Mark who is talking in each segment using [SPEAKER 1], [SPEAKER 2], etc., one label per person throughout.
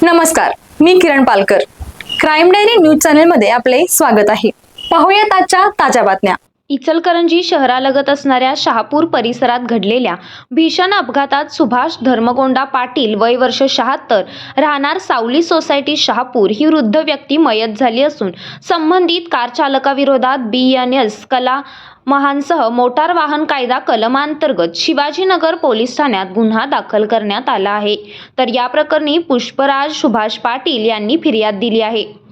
[SPEAKER 1] नमस्कार, मी किरण Palkar. Crime diary news चॅनलमध्ये आपले स्वागत आहे. पाहूयात आजच्या ताज्या बातम्या.
[SPEAKER 2] इचलकरंजी शहरालगत असणाऱ्या शहापूर परिसरात घडलेल्या भीषण अपघातात सुभाष धर्मगोंडा पाटील वय वर्ष 76 राहणार सावली सोसायटी शहापूर ही वृद्ध व्यक्ती मयत झाली असून संबंधित कार चालकाविरोधात BNS कला महानसह मोटार वाहन कायदा कलमांतर्गत शिवाजीनगर पोलीस ठाण्यात गुन्हा दाखल करण्यात आला आहे. तर या प्रकरणी पुष्पराज सुभाष पाटील यांनी फिर्याद दिली आहे.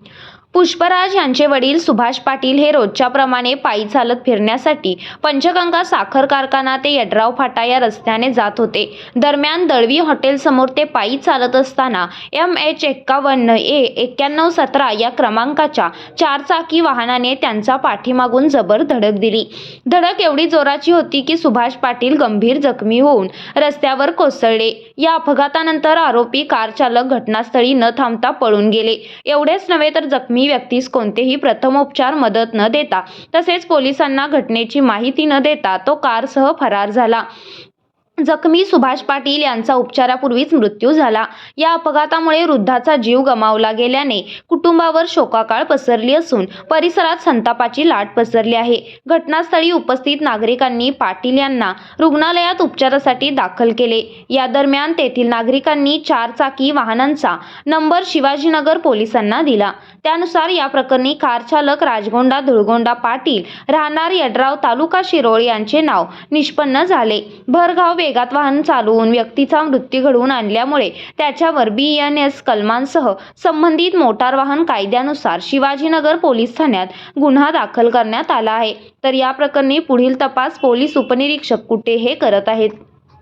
[SPEAKER 2] पुष्पराज यांचे वडील सुभाष पाटील हे रोजच्या प्रमाणे पायी चालत फिरण्यासाठी पंचगंगा साखर कारखाना ते यड्राव फाटा या रस्त्याने जात होते. दरम्यान दळवी हॉटेल समोर ते पायी चालत असताना MH51A9117 या क्रमांकाच्या चारचाकी वाहनाने त्यांचा पाठीमागून जबर धडक दिली. धडक एवढी जोराची होती की सुभाष पाटील गंभीर जखमी होऊन रस्त्यावर कोसळले. या अपघातानंतर आरोपी कार चालक घटनास्थळी न थांबता पळून गेले. एवढेच नव्हे तर जखमी व्यक्तीस कोणतेही प्रथमोपचार मदत न देता तसेच पोलिसांना घटनेची माहिती न देता तो कारसह फरार झाला. जखमी सुभाष पाटील यांचा उपचारापूर्वीच मृत्यू झाला. या अपघातामुळे वृद्धाचा जीव गमावला गेल्याने कुटुंबावर शोकाकाळ पसरली असून परिसरात संतापाची लाट पसरली आहे. घटनास्थळी उपस्थित नागरिकांनी पाटील यांना रुग्णालयात उपचारासाठी दाखल केले. या दरम्यान तेथील नागरिकांनी चारचाकी वाहनांचा नंबर शिवाजीनगर पोलिसांना दिला. त्यानुसार या प्रकरणी कार चालक राजगोंडा धुळगोंडा पाटील राहणार यड्राव तालुका शिरोळ यांचे नाव निष्पन्न झाले. भरधाव वेगात वाहन चालवून व्यक्तीचा मृत्यू घडवून आणल्यामुळे त्याच्यावर BNS कलमांसह संबंधित मोटार वाहन कायद्यानुसार शिवाजीनगर पोलीस ठाण्यात गुन्हा दाखल करण्यात आला आहे. तर या प्रकरणी पुढील तपास पोलीस उपनिरीक्षक कुटे हे करत आहेत.